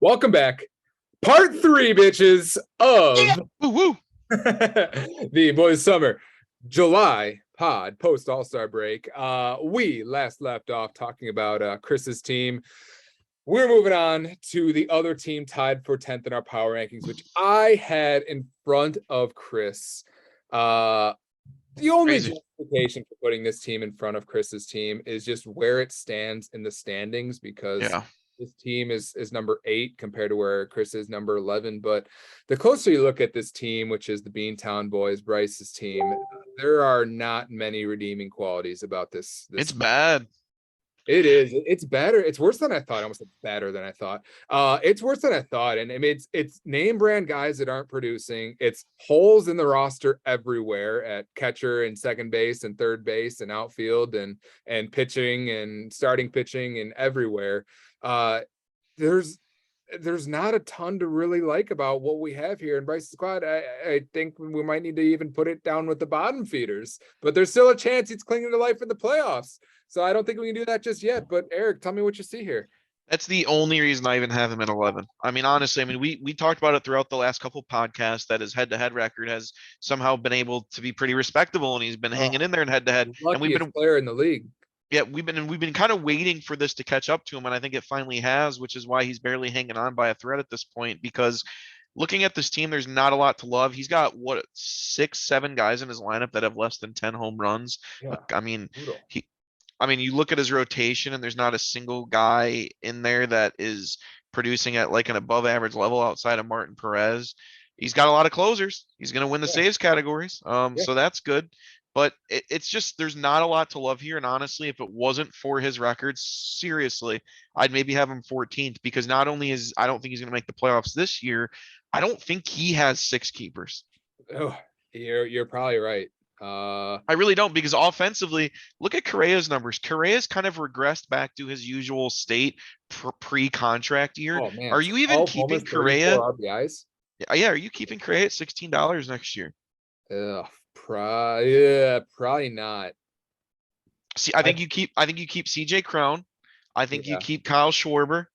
Welcome back. Part 3, bitches, of Woo! the Boys Summer July pod post All-Star break. We last left off talking about Chris's team. We're moving on to the other team tied for 10th in our power rankings, which I had in front of Chris. The only justification for putting this team in front of Chris's team is just where it stands in the standings, because this team is number 8 compared to where Chris is number 11. But the closer you look at this team, which is the Beantown Boys, Bryce's team, there are not many redeeming qualities about this. It's bad. It is. It's better. It's worse than I thought. I almost said better than I thought. It's worse than I thought. And I mean, it's name brand guys that aren't producing. It's holes in the roster everywhere at catcher and second base and third base and outfield and pitching and starting pitching and everywhere. There's not a ton to really like about what we have here in Bryce's squad. I think we might need to even put it down with the bottom feeders, but there's still a chance he's clinging to life in the playoffs. So I don't think we can do that just yet. But Eric, tell me what you see here. That's the only reason I even have him at 11. I mean, honestly, we talked about it throughout the last couple podcasts that his head-to-head record has somehow been able to be pretty respectable, and he's been hanging in there in head-to-head. And we've been player in the league. Yeah, we've been kind of waiting for this to catch up to him, and I think it finally has, which is why he's barely hanging on by a thread at this point. Because looking at this team, there's not a lot to love. He's got 6, 7 guys in his lineup that have less than 10 home runs. Yeah, Look, you look at his rotation, and there's not a single guy in there that is producing at like an above average level outside of Martin Perez. He's got a lot of closers. He's going to win the saves categories. So that's good. But it's just, there's not a lot to love here. And honestly, if it wasn't for his record, seriously, I'd maybe have him 14th, because not only I don't think he's going to make the playoffs this year, I don't think he has 6 keepers. Oh, you're probably right. I really don't, because offensively, look at Correa's numbers. Correa's kind of regressed back to his usual state pre-contract year. Oh, man. Are you even keeping Correa? RBIs? Yeah, are you keeping Correa at $16 next year? Probably not. See, I think you keep CJ Cron. I think you keep Kyle Schwarber.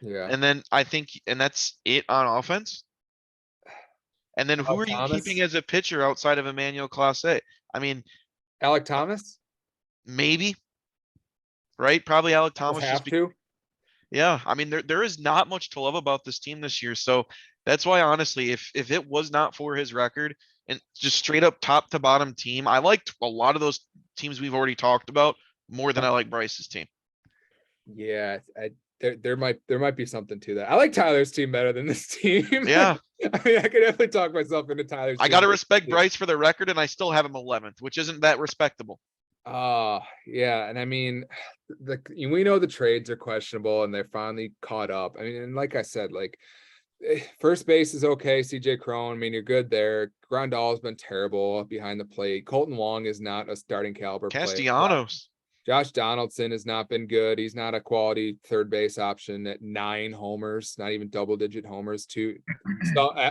Yeah. And then and that's it on offense. And then who are you keeping as a pitcher outside of Emmanuel Clase? I mean, Alec Thomas? Maybe. Right? Probably Alec Thomas. Have to. Yeah. I mean, there is not much to love about this team this year. So that's why, honestly, if it was not for his record and just straight up top to bottom team, I liked a lot of those teams we've already talked about more than I like Bryce's team. Yeah, there might be something to that. I like Tyler's team better than this team. Yeah. I mean, I could definitely talk myself into Tyler's team. I got to respect Bryce for the record, and I still have him 11th, which isn't that respectable. Yeah. And I mean, we know the trades are questionable and they're finally caught up. I mean, and like I said, like, first base is okay. CJ Cron, I mean, you're good there. Grandal's been terrible behind the plate. Colton Wong is not a starting caliber Castellanos. Josh Donaldson has not been good. He's not a quality third base option at 9 homers, not even double-digit homers, 2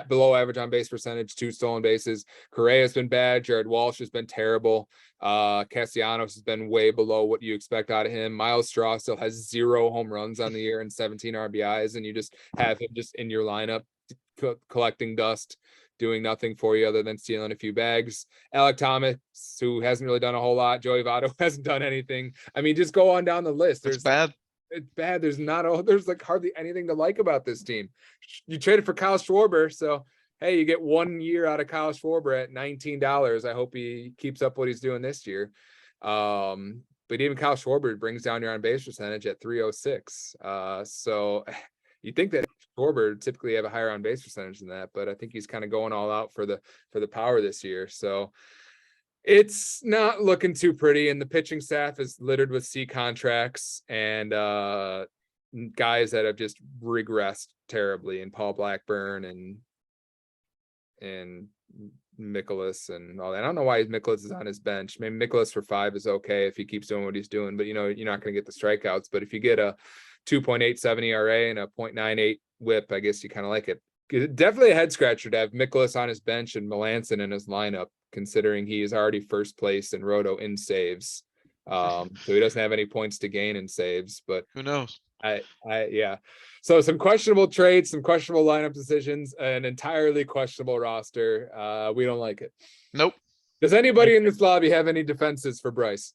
below average on base percentage, 2 stolen bases. Correa's been bad. Jared Walsh has been terrible. Castellanos has been way below what you expect out of him. Miles Straw still has 0 home runs on the year and 17 RBIs, and you just have him just in your lineup collecting dust, doing nothing for you other than stealing a few bags. Alec Thomas, who hasn't really done a whole lot. Joey Votto hasn't done anything. I mean, just go on down the list. It's bad. It's bad. There's like hardly anything to like about this team. You traded for Kyle Schwarber, so hey, you get 1 year out of Kyle Schwarber at $19. I hope he keeps up what he's doing this year. But even Kyle Schwarber brings down your on base percentage at 306. So you think that Schwarber typically have a higher on base percentage than that, but I think he's kind of going all out for the power this year. So it's not looking too pretty, and the pitching staff is littered with C contracts and guys that have just regressed terribly, and Paul Blackburn and Mikolas and all that. I don't know why Mikolas is on his bench. Maybe Mikolas for 5 is okay if he keeps doing what he's doing, but you're not going to get the strikeouts. But if you get a 2.87 ERA and a 0.98 WHIP, I guess you kind of like it. Definitely a head scratcher to have Mikolas on his bench and Melanson in his lineup, considering he is already first place in Roto in saves. So he doesn't have any points to gain in saves, but who knows? Yeah. So some questionable trades, some questionable lineup decisions, an entirely questionable roster. We don't like it. Nope. Does anybody in this lobby have any defenses for Bryce?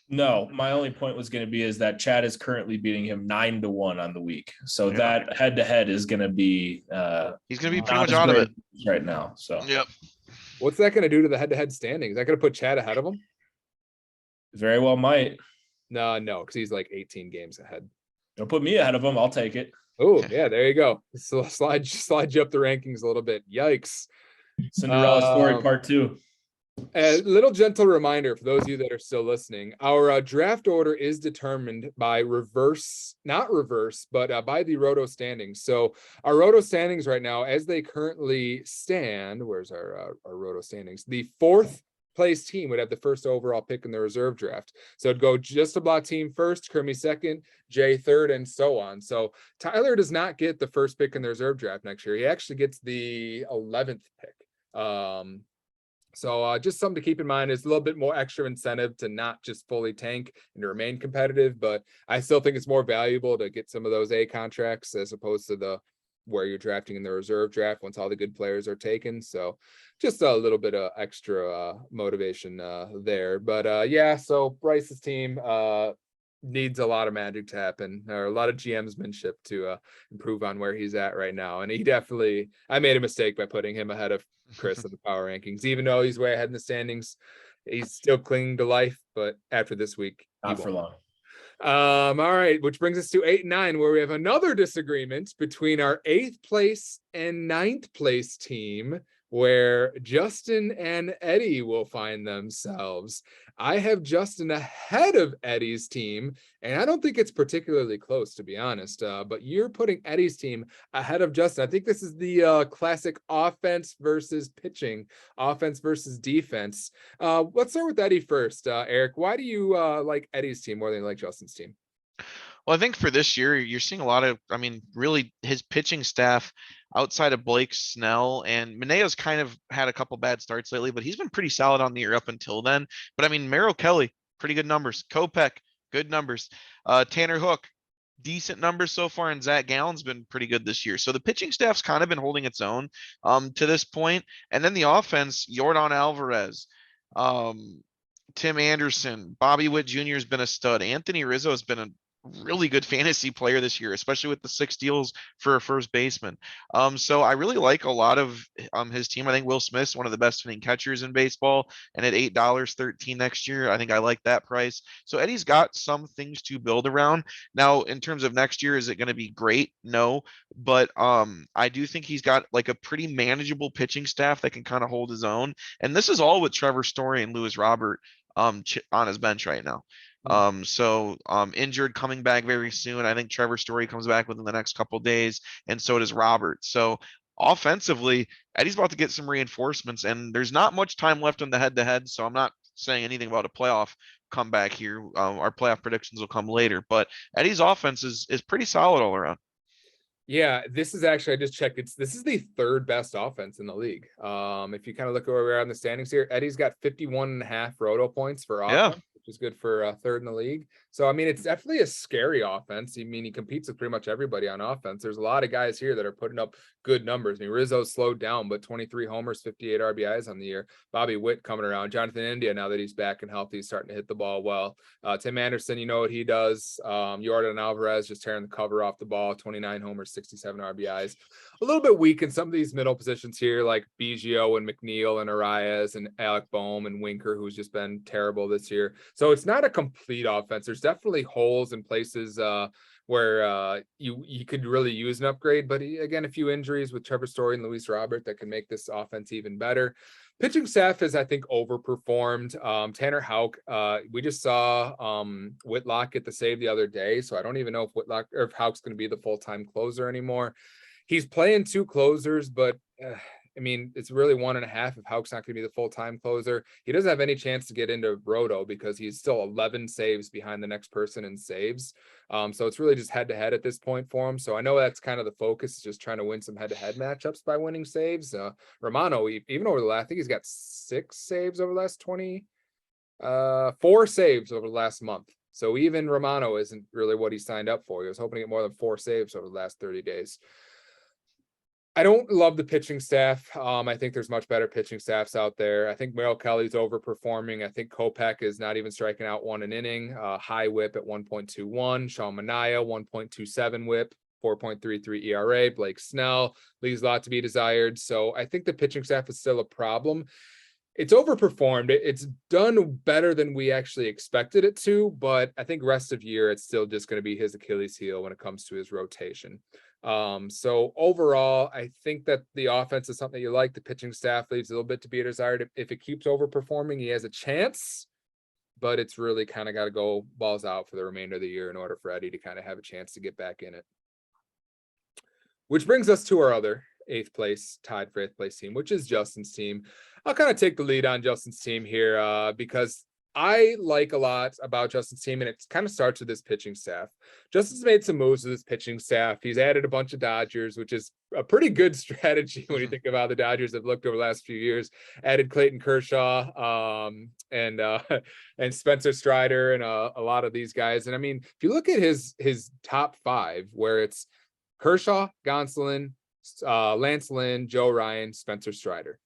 No, my only point was going to be is that Chad is currently beating him 9-1 on the week. So that head to head is going to be he's going to be pretty much out of it right now. So yep. What's that going to do to the head to head standings? Is that going to put Chad ahead of him? Very well might. No, because he's like 18 games ahead. Don't put me ahead of him. I'll take it. Oh, yeah, there you go. So slide you up the rankings a little bit. Yikes. Cinderella story part 2. A little gentle reminder for those of you that are still listening, our draft order is determined by not reverse, but by the Roto standings. So our Roto standings right now, as they currently stand, where's our Roto standings? The 4th place team would have the first overall pick in the reserve draft. So it'd go just a block team first, Crimmy second, Jay third, and so on. So Tyler does not get the first pick in the reserve draft next year. He actually gets the 11th pick. So just something to keep in mind is a little bit more extra incentive to not just fully tank and to remain competitive, but I still think it's more valuable to get some of those A contracts as opposed to where you're drafting in the reserve draft once all the good players are taken. So just a little bit of extra motivation there. But yeah, so Bryce's team needs a lot of magic to happen, or a lot of GMsmanship to improve on where he's at right now. And I made a mistake by putting him ahead of Chris in the power rankings, even though he's way ahead in the standings. He's still clinging to life, but after this week, not for long. All right, which brings us to 8 and 9, where we have another disagreement between our 8th place and 9th place team, where Justin and Eddie will find themselves. I have Justin ahead of Eddie's team, and I don't think it's particularly close, to be honest. But you're putting Eddie's team ahead of Justin. I think this is the classic offense versus pitching, offense versus defense. Let's start with Eddie first. Eric, why do you like Eddie's team more than you like Justin's team? Well, I think for this year, you're seeing a lot of, really his pitching staff outside of Blake Snell and Maneo's kind of had a couple bad starts lately, but he's been pretty solid on the year up until then. But Merrill Kelly, pretty good numbers. Kopech, good numbers. Tanner Hook, decent numbers so far, and Zach Gallen's been pretty good this year. So the pitching staff's kind of been holding its own to this point. And then the offense, Yordan Alvarez, Tim Anderson, Bobby Witt Jr. has been a stud. Anthony Rizzo has been a really good fantasy player this year, especially with the 6 steals for a first baseman. So I really like a lot of his team. I think Will Smith's one of the best hitting catchers in baseball, and at $8.13 next year, I think I like that price. So Eddie's got some things to build around. Now, in terms of next year, is it going to be great? No, but I do think he's got like a pretty manageable pitching staff that can kind of hold his own. And this is all with Trevor Story and Lewis Robert on his bench right now. Injured, coming back very soon. I think Trevor Story comes back within the next couple days, and so does Robert. So offensively, Eddie's about to get some reinforcements, and there's not much time left in the head-to-head, so I'm not saying anything about a playoff comeback here. Our playoff predictions will come later, but Eddie's offense is pretty solid all around. Yeah, this is actually, I just checked. This is the 3rd best offense in the league. If you kind of look at where we are in the standings here, Eddie's got 51.5 roto points for offense, which is good for 3rd in the league. So, it's definitely a scary offense. He competes with pretty much everybody on offense. There's a lot of guys here that are putting up good numbers. Rizzo's slowed down, but 23 homers, 58 RBIs on the year. Bobby Witt coming around. Jonathan India, now that he's back and healthy, is starting to hit the ball well. Tim Anderson, you know what he does. Yordan Alvarez just tearing the cover off the ball, 29 homers, 67 RBIs. A little bit weak in some of these middle positions here, like Biggio and McNeil and Arias and Alec Boehm and Winker, who's just been terrible this year. So it's not a complete offense. There's definitely holes in places where you could really use an upgrade. But again, a few injuries with Trevor Story and Luis Robert that can make this offense even better. Pitching staff is, I think, overperformed. Tanner Houck, we just saw Whitlock get the save the other day, so I don't even know if Whitlock or if Houck's going to be the full-time closer anymore. He's playing 2 closers, but it's really 1.5 if Houck's not going to be the full-time closer. He doesn't have any chance to get into Roto because he's still 11 saves behind the next person in saves. So it's really just head-to-head at this point for him. So I know that's kind of the focus, is just trying to win some head-to-head matchups by winning saves. Romano, even over the last, I think he's got 6 saves over the last 4 saves over the last month. So even Romano isn't really what he signed up for. He was hoping to get more than 4 saves over the last 30 days. I don't love the pitching staff. I think there's much better pitching staffs out there. I think Merrill Kelly's overperforming. I think Kopech is not even striking out one an inning. High whip at 1.21. Sean Manaea, 1.27 whip, 4.33 ERA. Blake Snell leaves a lot to be desired. So I think the pitching staff is still a problem. It's overperformed. It's done better than we actually expected it to, but I think rest of year, it's still just going to be his Achilles heel when it comes to his rotation. So overall, I think that the offense is something you like. The pitching staff leaves a little bit to be desired. If it keeps overperforming, he has a chance, but it's really kind of got to go balls out for the remainder of the year in order for Eddie to kind of have a chance to get back in it. Which brings us to our other 8th place, tied for 8th place team, which is Justin's team. I'll kind of take the lead on Justin's team here because I like a lot about Justin's team, and it kind of starts with this pitching staff. Justin's made some moves with his pitching staff. He's added a bunch of Dodgers, which is a pretty good strategy when you think about how the Dodgers have looked over the last few years. Added Clayton Kershaw and Spencer Strider and a lot of these guys. And I mean, if you look at his top 5, where it's Kershaw, Gonsolin, Lance Lynn, Joe Ryan, Spencer Strider.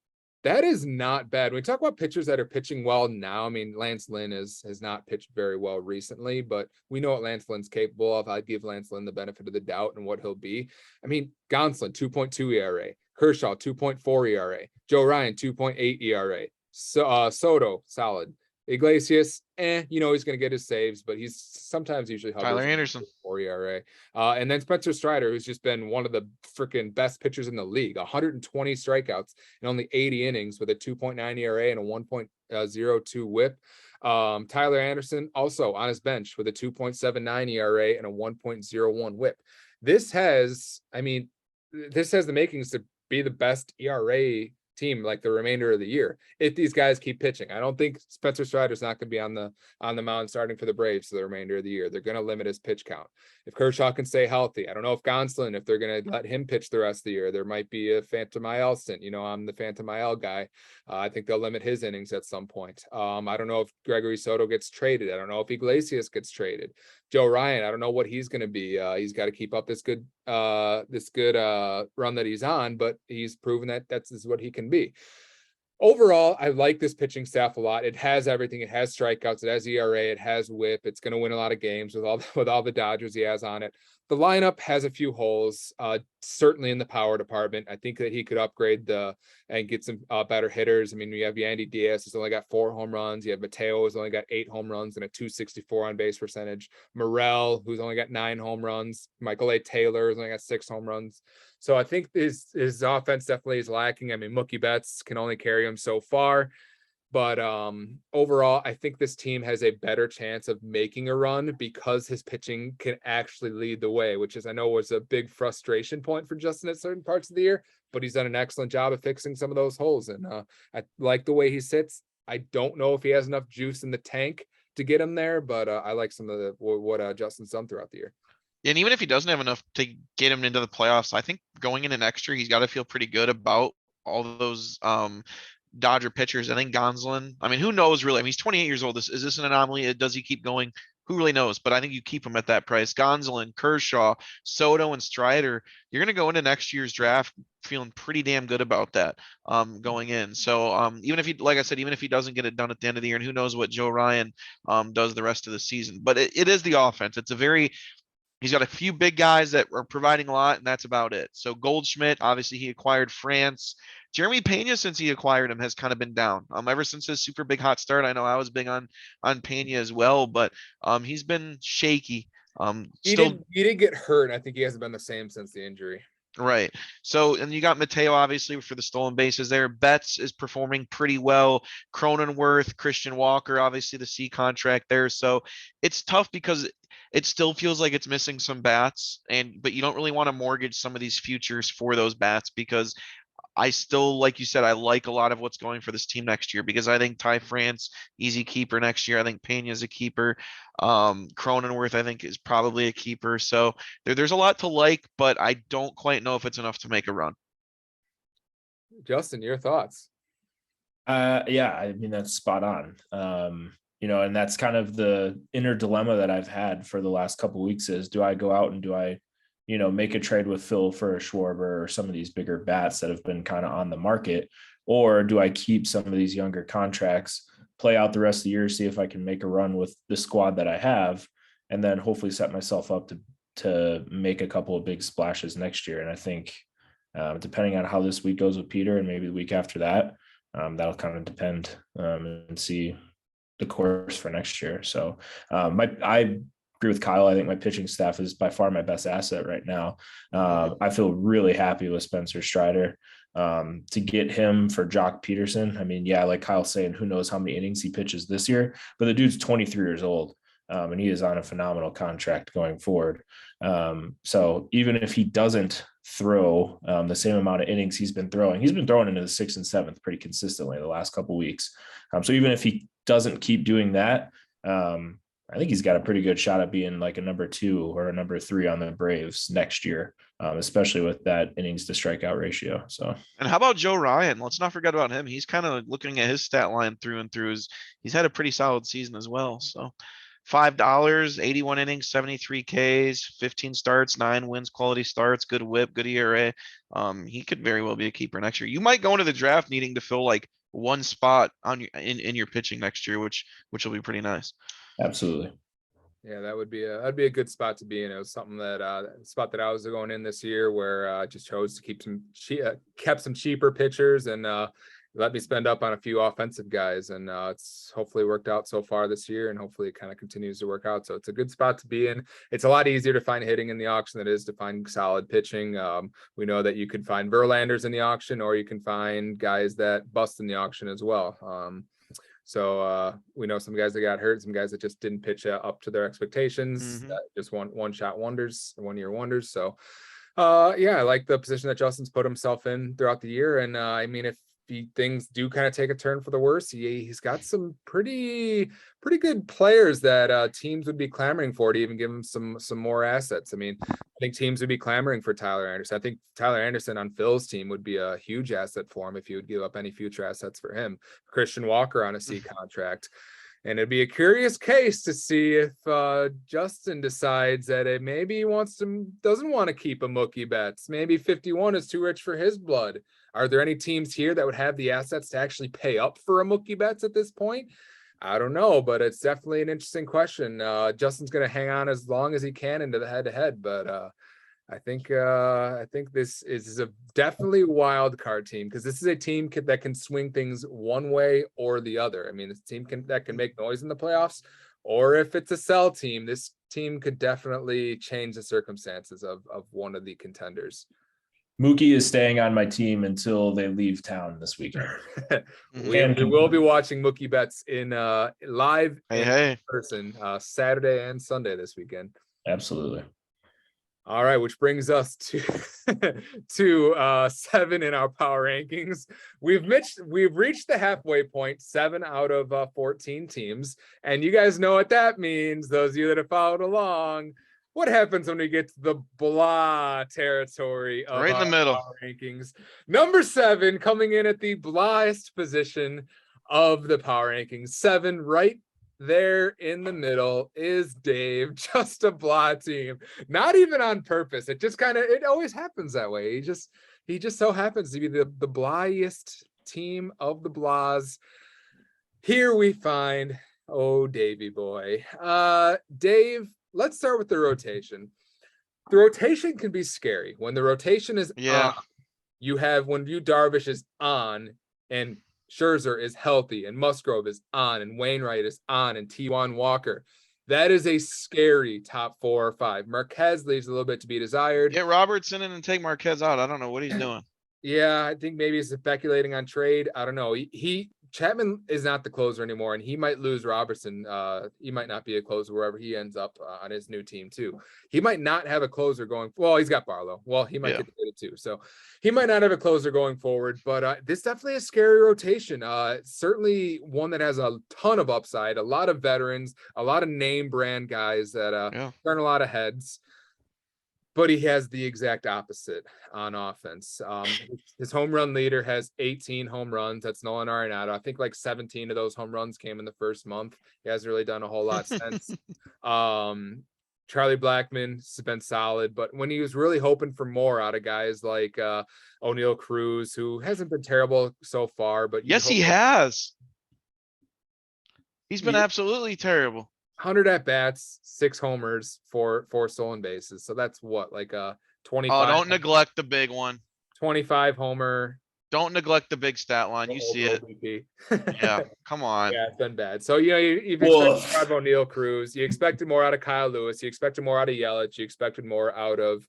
That is not bad. When we talk about pitchers that are pitching well now, I mean, Lance Lynn has not pitched very well recently, but we know what Lance Lynn's capable of. I'd give Lance Lynn the benefit of the doubt and what he'll be. I mean, Gonsolin, 2.2 ERA. Kershaw, 2.4 ERA. Joe Ryan, 2.8 ERA. Soto, solid. Iglesias, he's going to get his saves, but he's sometimes usually Tyler Anderson, 4 ERA. And then Spencer Strider, who's just been one of the freaking best pitchers in the league, 120 strikeouts in only 80 innings with a 2.9 ERA and a 1.02 whip. Tyler Anderson also on his bench with a 2.79 ERA and a 1.01 whip. This has the makings to be the best ERA team like the remainder of the year if these guys keep pitching. I don't think Spencer Strider's not going to be on the mound starting for the Braves for the remainder of the year. They're going to limit his pitch count. If Kershaw can stay healthy, I don't know if Gonsolin, if they're going to let him pitch the rest of the year. There might be a Phantom IL stint. I'm the Phantom IL guy. I think they'll limit his innings at some point. I don't know if Gregory Soto gets traded. I don't know if Iglesias gets traded. Joe Ryan, I don't know what he's going to be. He's got to keep up this good run that he's on, but he's proven that this is what he can be. Overall, I like this pitching staff a lot. It has everything. It has strikeouts. It has ERA. It has whip. It's going to win a lot of games with all the Dodgers he has on it. The lineup has a few holes, certainly in the power department. I think that he could upgrade and get some better hitters. I mean, you have Yandy Diaz, who's only got 4 home runs. You have Mateo, who's only got 8 home runs and a 264 on base percentage. Morel, who's only got 9 home runs. Michael A. Taylor, who's only got 6 home runs. So I think his offense definitely is lacking. I mean, Mookie Betts can only carry him so far. But overall, I think this team has a better chance of making a run because his pitching can actually lead the way, which I know was a big frustration point for Justin at certain parts of the year, but he's done an excellent job of fixing some of those holes. And I like the way he sits. I don't know if he has enough juice in the tank to get him there, but I like some of what Justin's done throughout the year. And even if he doesn't have enough to get him into the playoffs, I think going into next year, he's got to feel pretty good about all those Dodger pitchers. I think Gonsolin, I mean, who knows really? I mean, he's 28 years old. Is this an anomaly? Does he keep going? Who really knows? But I think you keep him at that price. Gonsolin, Kershaw, Soto, and Strider, you're going to go into next year's draft feeling pretty damn good about that going in. So even if he, like I said, even if he doesn't get it done at the end of the year, and who knows what Joe Ryan does the rest of the season. But it is the offense. He's got a few big guys that are providing a lot, and that's about it. So Goldschmidt, obviously he acquired France. Jeremy Pena, since he acquired him, has kind of been down. Ever since his super big hot start. I know I was big on Pena as well, but he's been shaky. He did get hurt. I think he hasn't been the same since the injury. Right. So, and you got Mateo, obviously, for the stolen bases there. Betts is performing pretty well. Cronenworth, Christian Walker, obviously the C contract there. So it's tough because it still feels like it's missing some bats, but you don't really want to mortgage some of these futures for those bats because I still, like you said, I like a lot of what's going for this team next year because I think Ty France, easy keeper next year. I think Pena's a keeper. Cronenworth, I think, is probably a keeper. So there's a lot to like, but I don't quite know if it's enough to make a run. Justin, your thoughts? Yeah, I mean, that's spot on. and that's kind of the inner dilemma that I've had for the last couple of weeks is, do I go out and do I, make a trade with Phil for a Schwarber or some of these bigger bats that have been kind of on the market, or do I keep some of these younger contracts, play out the rest of the year, see if I can make a run with the squad that I have, and then hopefully set myself up to make a couple of big splashes next year. And I think depending on how this week goes with Peter and maybe the week after that, that'll kind of depend and see the course for next year. So I agree with Kyle. I think my pitching staff is by far my best asset right now. I feel really happy with Spencer Strider. To get him for Jock Peterson. I mean, yeah, like Kyle's saying, who knows how many innings he pitches this year, but the dude's 23 years old. And he is on a phenomenal contract going forward. So even if he doesn't throw the same amount of innings he's been throwing into the 6th and 7th pretty consistently the last couple of weeks. So even if he doesn't keep doing that, I think he's got a pretty good shot at being like a number 2 or a number 3 on the Braves next year, especially with that innings to strikeout ratio. So, and how about Joe Ryan? Let's not forget about him. He's kind of looking at his stat line through and through. He's had a pretty solid season as well. So $5, 81 innings, 73 Ks, 15 starts, 9 wins, quality starts, good whip, good ERA. He could very well be a keeper next year. You might go into the draft needing to fill like one spot on your in your pitching next year, which will be pretty nice. Absolutely. Yeah, that'd be a good spot to be in. It was something that spot that I was going in this year where I just chose to kept some cheaper pitchers and let me spend up on a few offensive guys, and it's hopefully worked out so far this year, and hopefully it kind of continues to work out. So it's a good spot to be in. It's a lot easier to find hitting in the auction than it is to find solid pitching. We know that you can find Verlanders in the auction, or you can find guys that bust in the auction as well. So we know some guys that got hurt, some guys that just didn't pitch up to their expectations, just one-shot wonders, one-year wonders. So yeah, I like the position that Justin's put himself in throughout the year. And I mean, if things do kind of take a turn for the worse, he's got some pretty good players that teams would be clamoring for to even give him some more assets. I mean, I think teams would be clamoring for Tyler Anderson. I think Tyler Anderson on Phil's team would be a huge asset for him if he would give up any future assets for him. Christian Walker on a C contract. And it'd be a curious case to see if Justin decides that maybe he doesn't want to keep a Mookie Betts. Maybe 51 is too rich for his blood. Are there any teams here that would have the assets to actually pay up for a Mookie Betts at this point? I don't know, but it's definitely an interesting question. Justin's going to hang on as long as he can into the head-to-head, but I think this is a definitely wild card team, because this is a team that can swing things one way or the other. I mean, this team that can make noise in the playoffs, or if it's a sell team, this team could definitely change the circumstances of one of the contenders. Mookie is staying on my team until they leave town this weekend. we will be watching Mookie Betts in live in person Saturday and Sunday this weekend. Absolutely. All right, which brings us to 7 in our power rankings. We've reached the halfway point, 7 out of 14 teams, and you guys know what that means. Those of you that have followed along, what happens when we get to the blah territory of right in the middle power rankings? Number 7, coming in at the blahest position of the power rankings, 7 right there in the middle is Dave. Just a blah team, not even on purpose. It just it always happens that way. He just so happens to be the blahiest team of the blahs. Here we find, oh, Davey boy. Dave, let's start with the rotation. The rotation can be scary. When the rotation is on, you have when Yu Darvish is on and Scherzer is healthy and Musgrove is on and Wainwright is on and T1 Walker. That is a scary top 4 or 5. Marquez leaves a little bit to be desired. Get Robertson in and take Marquez out. I don't know what he's doing. Yeah, I think maybe he's speculating on trade. I don't know. Chapman is not the closer anymore, and he might lose Robertson. He might not be a closer wherever he ends up on his new team too. He might not have a closer going. Well, he's got Barlow. Well, he might get traded too, so he might not have a closer going forward. But this definitely a scary rotation. Certainly one that has a ton of upside. A lot of veterans, a lot of name brand guys that turn a lot of heads. but he has the exact opposite on offense. His home run leader has 18 home runs. That's Nolan Arenado. I think like 17 of those home runs came in the first month. He hasn't really done a whole lot since. Charlie Blackmon's been solid, but when he was really hoping for more out of guys like O'Neal Cruz, who hasn't been terrible so far, but Yes, he has. He's been Yeah. absolutely terrible. 100 at bats, 6 homers, 4 stolen bases. So that's what, like a 25. Oh, don't neglect the big one. 25 homer. Don't neglect the big stat line. You see it. Yeah, come on. Yeah, it's been bad. So, you've Woof. expected more out of O'Neal Cruz. You expected more out of Kyle Lewis. You expected more out of Yelich. You expected more out of,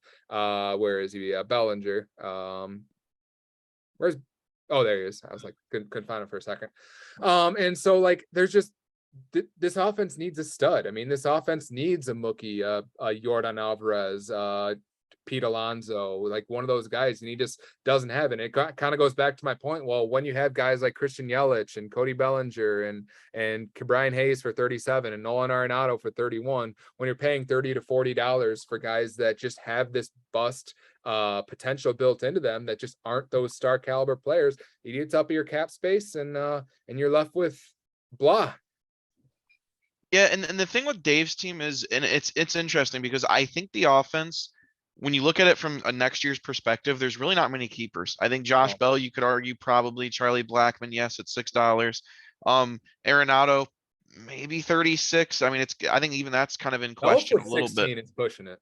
where is he? Bellinger. Where's, oh, there he is. I was like, couldn't find him for a second. And so, like, there's just, this offense needs a stud. I mean, this offense needs a Mookie, a Yordan Alvarez, Pete Alonso, like one of those guys, and he just doesn't have it. And it kind of goes back to my point. Well, when you have guys like Christian Yelich and Cody Bellinger and Brian Hayes for 37 and Nolan Arenado for 31, when you're paying $30 to $40 for guys that just have this bust potential built into them, that just aren't those star caliber players, you eat up your cap space, and you're left with blah. Yeah, and the thing with Dave's team is, and it's interesting because I think the offense, when you look at it from a next year's perspective, there's really not many keepers. I think Josh Bell, you could argue probably. Charlie Blackmon, yes, at $6. Arenado, maybe 36. I mean, I think even that's kind of in question a little bit. It's pushing it.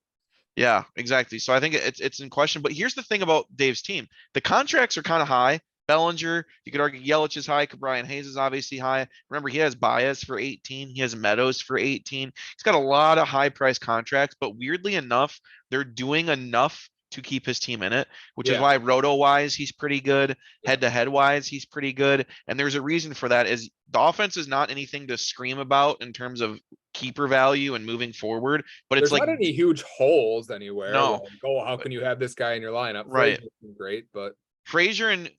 Yeah, exactly. So I think it's in question. But here's the thing about Dave's team: the contracts are kind of high. Bellinger, you could argue Yelich is high. Brian Hayes is obviously high. Remember, he has Baez for 18. He has Meadows for 18. He's got a lot of high price contracts, but weirdly enough, they're doing enough to keep his team in it, which is why roto wise, he's pretty good. Head to head wise, he's pretty good. And there's a reason for that. Is the offense is not anything to scream about in terms of keeper value and moving forward, but it's There's like not any huge holes anywhere. No. Like, oh, how can you have this guy in your lineup? Right. Great, but Frazier and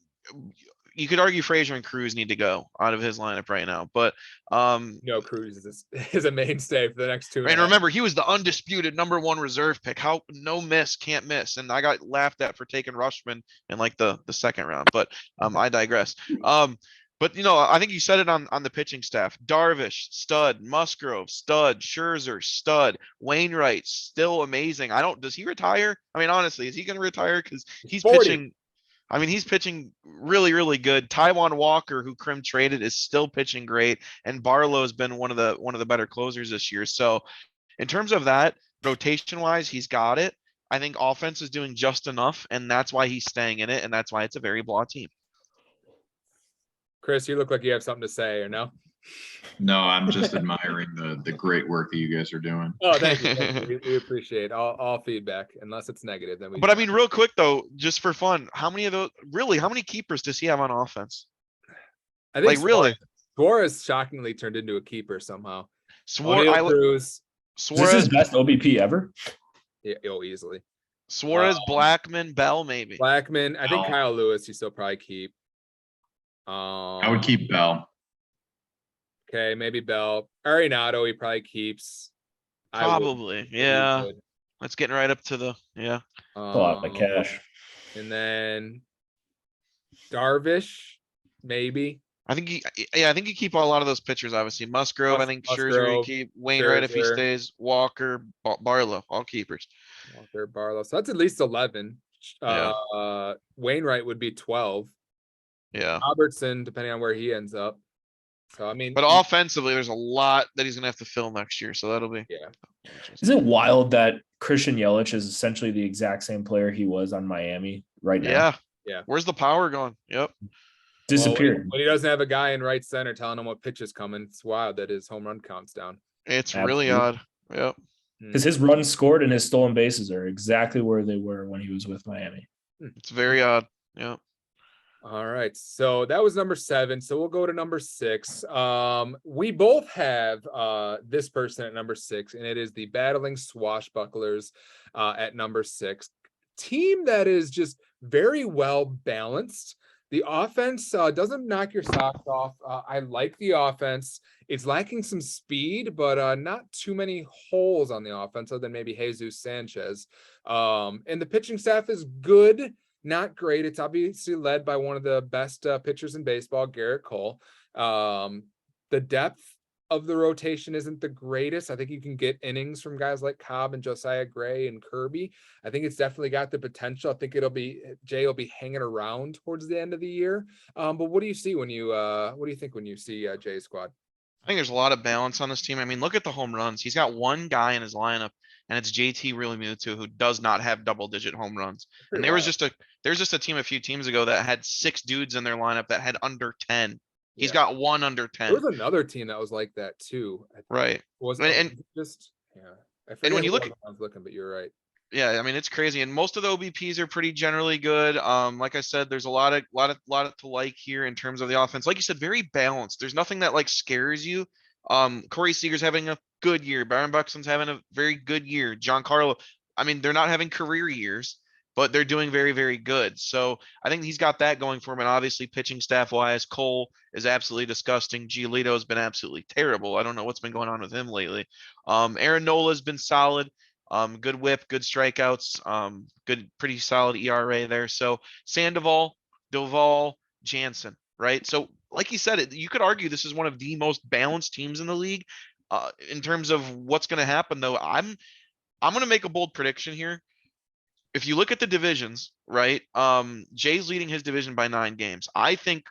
you could argue Frazier and Cruz need to go out of his lineup right now, but no, Cruz is a mainstay for the next 2. And remember, he was the undisputed #1 reserve pick. How no miss, can't miss. And I got laughed at for taking Rushman in like the second round, but I digress. But I think you said it on the pitching staff. Darvish, stud. Musgrove, stud. Scherzer, stud. Wainwright, still amazing. Does he retire? I mean, honestly, is he going to retire? Because he's 40. pitching. I mean, he's pitching really, really good. Taijuan Walker, who Krim traded, is still pitching great, and Barlow's been one of the better closers this year. So, in terms of that, rotation wise, he's got it. I think offense is doing just enough, and that's why he's staying in it, and that's why it's a very blah team. Chris, you look like you have something to say, or no? No, I'm just admiring the great work that you guys are doing. Oh, thank you. We appreciate all feedback, unless it's negative. Then But I mean, real quick though, just for fun, how many keepers does he have on offense? I think Suarez shockingly turned into a keeper somehow. Suarez, Is this his best OBP ever? Yeah, easily. Suarez, Blackmon, Bell, maybe. Blackmon, I think Kyle Lewis, you still probably keep. I would keep Bell. Okay, maybe Bell. Arenado, he probably keeps. Probably, yeah. That's getting right up to the A lot of cash. And then Darvish, maybe. I think you keep a lot of those pitchers. Obviously, Musgrove. I think Scherzer you keep. Wainwright if he stays. Walker, Barlow, all keepers. Walker, Barlow. So that's at least 11. Wainwright would be 12. Yeah. Robertson, depending on where he ends up. So I mean, but offensively, there's a lot that he's gonna have to fill next year. So that'll be Is it wild that Christian Yelich is essentially the exact same player he was on Miami right now? Yeah. Where's the power going? Yep. Disappeared. When he doesn't have a guy in right center telling him what pitch is coming, it's wild that his home run count's down. It's really odd. Yep. Because his runs scored and his stolen bases are exactly where they were when he was with Miami. It's very odd. Yep. All right. So that was number 7. So we'll go to number 6. We both have this person at number 6, and it is the Battling Swashbucklers at number 6. Team that is just very well balanced. The offense doesn't knock your socks off. I like the offense. It's lacking some speed, but not too many holes on the offense other than maybe Jesus Sanchez. And the pitching staff is good, not great. It's obviously led by one of the best pitchers in baseball, Garrett Cole. The depth of the rotation isn't the greatest. I think you can get innings from guys like Cobb and Josiah Gray and Kirby. I think it's definitely got the potential. I think Jay will be hanging around towards the end of the year. But what do you see when you what do you think when you see Jay's squad? I think there's a lot of balance on this team. I mean, look at the home runs. He's got one guy in his lineup, and it's JT Realmuto, who does not have double-digit home runs. And there was just a team a few teams ago that had 6 dudes in their lineup that had under 10. He's got one under 10. There was another team that was like that too. Right. Was and just yeah. And when you look, I was looking, but you're right. yeah, I mean, it's crazy, and most of the OBPs are pretty generally good. Like I said, there's a lot to like here in terms of the offense. Like you said, very balanced. There's nothing that like scares you. Corey Seager's having a good year. Byron Buxton's having a very good year. Giancarlo, I mean, they're not having career years, but they're doing very, very good. So I think he's got that going for him. And obviously, pitching staff wise, Cole is absolutely disgusting. Giolito's been absolutely terrible. I don't know what's been going on with him lately. Aaron Nola's been solid. Good whip, good strikeouts, good, pretty solid ERA there. So Sandoval, Doval, Jansen, right? So like you said, you could argue this is one of the most balanced teams in the league. In terms of what's going to happen, though, I'm going to make a bold prediction here. If you look at the divisions, right? Jay's leading his division by 9 games. I think,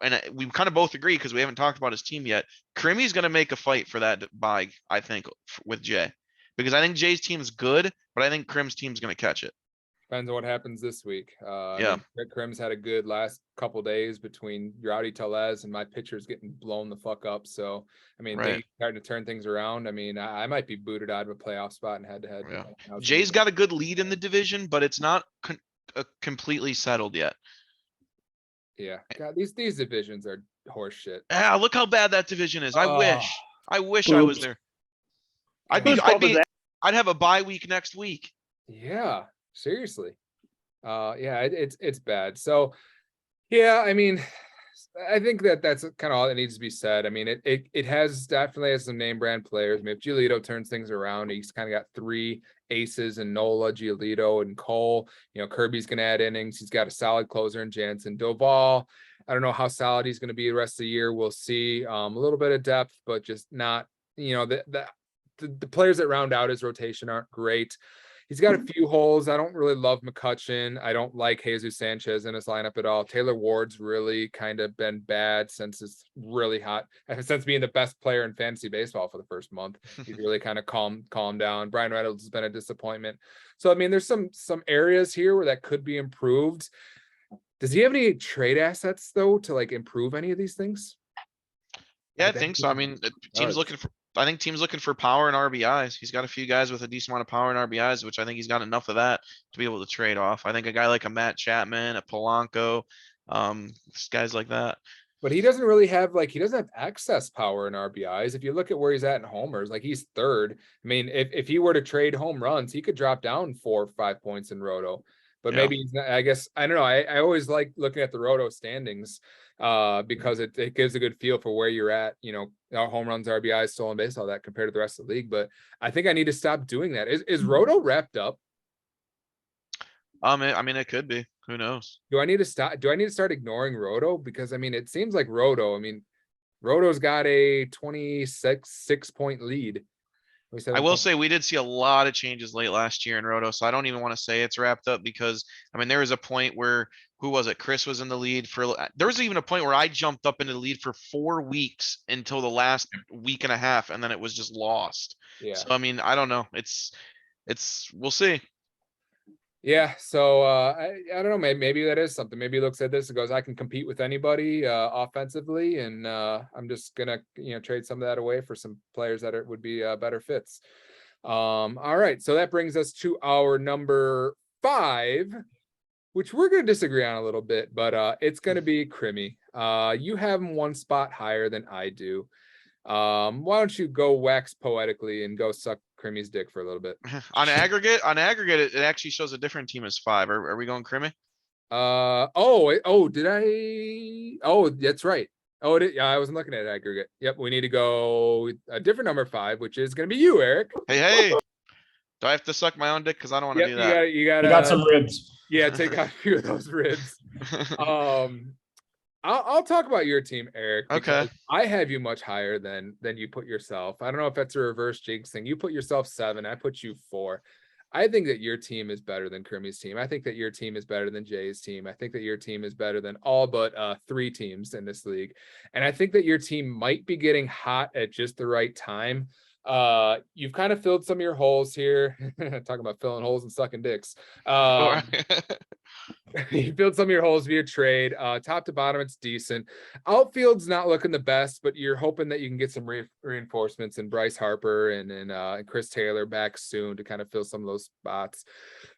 and we kind of both agree because we haven't talked about his team yet. Crimmy's going to make a fight for that bye, I think, with Jay. Because I think Jay's team's good, but I think Crim's team's going to catch it. Depends on what happens this week. Yeah. I mean, Crim's had a good last couple days between Rowdy Tellez and my pitchers getting blown the fuck up. So, I mean, they starting to turn things around. I mean, I might be booted out of a playoff spot and head-to-head. Yeah. Jay's got a good lead in the division, but it's not completely settled yet. Yeah. God, these divisions are horse shit. Ah, look how bad that division is. I wish I was there. I'd have a bye week next week. Yeah, seriously. Yeah, it's bad. So yeah, I mean, I think that's kind of all that needs to be said. I mean, it definitely has some name brand players. I mean, if Giolito turns things around, he's kind of got 3 aces in Nola, Giolito, and Cole. You know, Kirby's gonna add innings. He's got a solid closer in Jansen. Doval, I don't know how solid he's gonna be the rest of the year. We'll see. A little bit of depth, but just not, you know, the players that round out his rotation aren't great. He's got a few holes. I don't really love McCutchen. I don't like Jesus Sanchez in his lineup at all. Taylor Ward's really kind of been bad since it's really hot. Since being the best player in fantasy baseball for the first month, he's really kind of calmed down. Brian Reynolds has been a disappointment. So, I mean, there's some areas here where that could be improved. Does he have any trade assets, though, to like improve any of these things? Yeah, I think so. I mean, I think teams looking for power and RBIs. He's got a few guys with a decent amount of power and RBIs, which I think he's got enough of that to be able to trade off. I think a guy like a Matt Chapman, a Polanco, guys like that. But he doesn't really have he doesn't have excess power in RBIs. If you look at where he's at in homers, like he's 3rd. I mean, if he were to trade home runs, he could drop down 4 or 5 points in Roto. But maybe he's not, I guess, I don't know. I always like looking at the Roto standings because it gives a good feel for where you're at, you know, home runs, RBIs, stolen base, all that compared to the rest of the league. But I think I need to stop doing that. Is Roto wrapped up? I mean, it could be. Who knows? Do I need to start ignoring Roto? Because I mean, it seems like Roto's got a 26-point lead. I will say we did see a lot of changes late last year in Roto, so I don't even want to say it's wrapped up because, I mean, there was a point where, who was it? Chris was in the lead there was even a point where I jumped up into the lead for 4 weeks until the last week and a half, and then it was just lost. Yeah. So, I mean, I don't know. We'll see. Yeah, so I don't know. Maybe that is something. Maybe he looks at this and goes, I can compete with anybody offensively, and I'm just gonna trade some of that away for some players that would be better fits. All right, so that brings us to our number 5, which we're gonna disagree on a little bit, but it's gonna be Crimmy. You have him 1 spot higher than I do. Why don't you go wax poetically and go suck Crimmy's dick for a little bit? On aggregate, it actually shows a different team as 5. Are we going Crimmy? Did I? Oh, that's right. Yeah, I wasn't looking at aggregate. Yep, we need to go a different number 5, which is going to be you, Eric. Hey, do I have to suck my own dick? Because I don't want to Yep, do that. you got You got some ribs. Yeah, take out a few of those ribs. I'll talk about your team, Eric, because Okay. I have you much higher than you put yourself. I don't know if that's a reverse jinx thing. You put yourself 7, I put you 4. I think that your team is better than Crimmy's team. I think that your team is better than Jay's team. I think that your team is better than all but 3 teams in this league. And I think that your team might be getting hot at just the right time. You've kind of filled some of your holes here. Talking about filling holes and sucking dicks. You filled some of your holes via trade. Top to bottom, it's decent. Outfield's not looking the best, but you're hoping that you can get some reinforcements in Bryce Harper and Chris Taylor back soon to kind of fill some of those spots.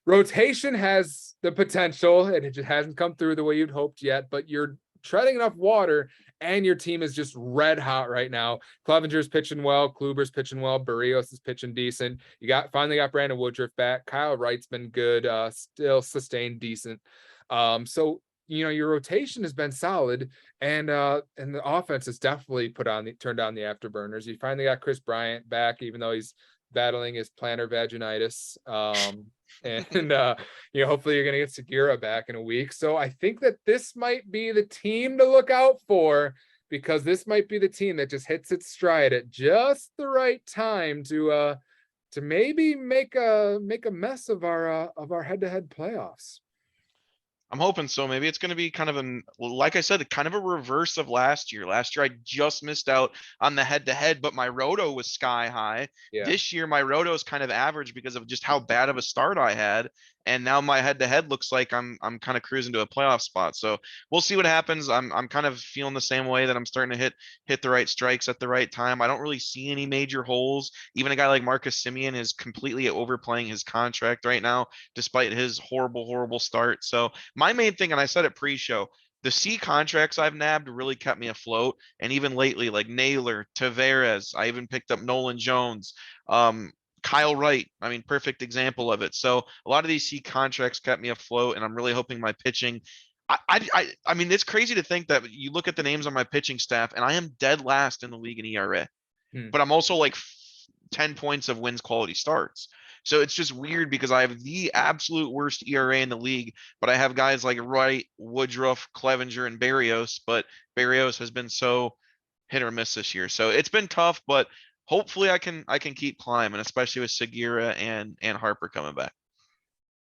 Rotation has the potential, and it just hasn't come through the way you'd hoped yet, but you're treading enough water, and your team is just red hot right now. Clevenger's pitching well, Kluber's pitching well, Barrios is pitching decent. You finally got Brandon Woodruff back. Kyle Wright's been good, still sustained decent. So your rotation has been solid, and the offense has definitely turned on the afterburners. You finally got Chris Bryant back, even though he's battling his plantar vaginitis. Hopefully you're going to get Segura back in a week. So I think that this might be the team to look out for, because this might be the team that just hits its stride at just the right time to maybe make a mess of our head-to-head playoffs. I'm hoping so. Maybe it's going to be kind of like I said, kind of a reverse of last year. Last year, I just missed out on the head-to-head, but my roto was sky high. Yeah. This year, my roto is kind of average because of just how bad of a start I had. And now my head-to-head looks like I'm kind of cruising to a playoff spot. So we'll see what happens. I'm kind of feeling the same way, that I'm starting to hit the right strikes at the right time. I don't really see any major holes. Even a guy like Marcus Semien is completely overplaying his contract right now, despite his horrible start. So my main thing, and I said it pre-show, the C contracts I've nabbed really kept me afloat. And even lately, like Naylor, Tavares, I even picked up Nolan Jones, Kyle Wright. I mean, perfect example of it. So a lot of these C contracts kept me afloat, and I'm really hoping my pitching. I mean, it's crazy to think that you look at the names on my pitching staff, and I am dead last in the league in ERA, but I'm also like 10 points of wins quality starts. So it's just weird because I have the absolute worst ERA in the league, but I have guys like Wright, Woodruff, Clevenger, and Barrios, but Barrios has been so hit or miss this year. So it's been tough, but hopefully I can keep climbing, especially with Segura and Harper coming back.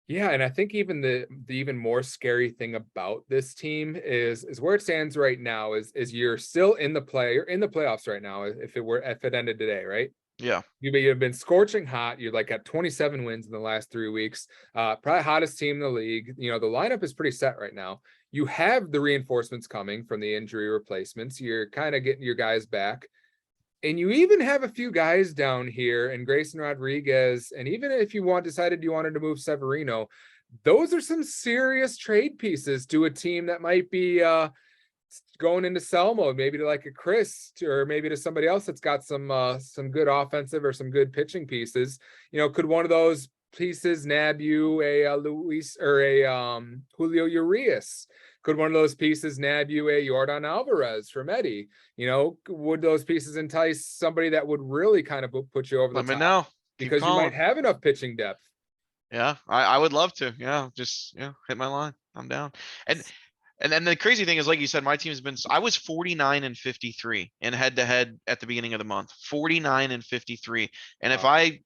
Yeah, and I think even the even more scary thing about this team is where it stands right now is you're still in the playoffs right now, if it ended today, right? Yeah. You've been scorching hot. You're like at 27 wins in the last 3 weeks. Probably hottest team in the league. The lineup is pretty set right now. You have the reinforcements coming from the injury replacements. You're kind of getting your guys back. And you even have a few guys down here, and Grayson Rodriguez, and even if you decided you wanted to move Severino, those are some serious trade pieces to a team that might be going into sell mode, maybe to like a Chris, or maybe to somebody else that's got some good offensive or some good pitching pieces. Could one of those pieces nab you a Luis or a Julio Urias? Could one of those pieces nab you a Yordan Alvarez from Eddie? Would those pieces entice somebody that would really kind of put you over the top? Let me know. Because you might have enough pitching depth. Yeah, I would love to. Yeah, just hit my line. I'm down. And then the crazy thing is, like you said, my team's been. I was 49-53 in head-to-head at the beginning of the month. 49-53, and if I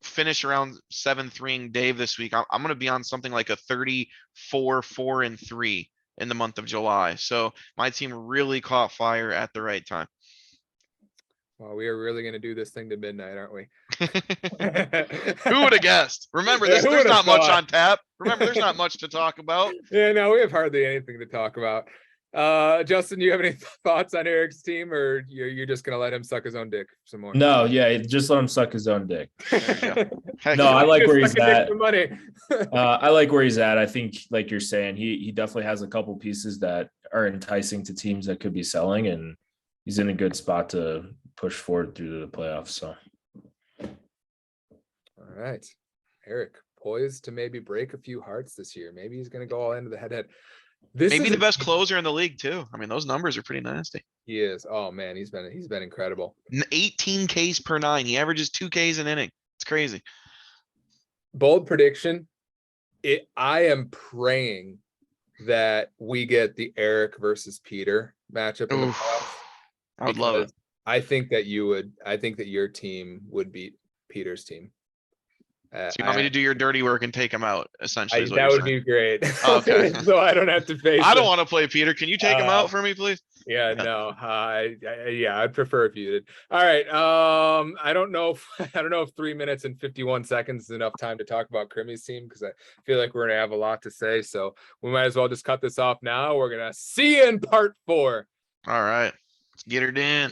finish around 7-3ing Dave this week, I'm going to be on something like a 34-4-3 in the month of July. So my team really caught fire at the right time. Well, we are really going to do this thing to midnight, aren't we? Who would have guessed? Remember, there's not much on tap. Remember, there's not much to talk about. Yeah, no, we have hardly anything to talk about. Justin, do you have any thoughts on Eric's team, or you're just going to let him suck his own dick some more? No, yeah, just let him suck his own dick. No, I like where he's at. Money. I like where he's at. I think, like you're saying, he definitely has a couple pieces that are enticing to teams that could be selling, and he's in a good spot to push forward through the playoffs. So, all right, Eric, poised to maybe break a few hearts this year. Maybe he's going to go all into the head. This Maybe is the a best team- closer in the league too. I mean, those numbers are pretty nasty. He is. Oh man, he's been incredible. 18 Ks per 9. He averages 2 Ks an inning. It's crazy. Bold prediction. I am praying that we get the Eric versus Peter matchup in the Oof. playoffs. I would love it. because I think that your team would beat Peter's team. So you want me to do your dirty work and take him out, essentially, is what that you're would saying. be great. Okay. So I don't have to face I don't him. want to play Peter. Can you take him out for me, please? Yeah, no. Yeah, I'd prefer if you did. All right. I don't know if 3 minutes and 51 seconds is enough time to talk about Crimmy's team, because I feel like we're gonna have a lot to say. So we might as well just cut this off now. We're gonna see you in part 4. All right. Let's get her done.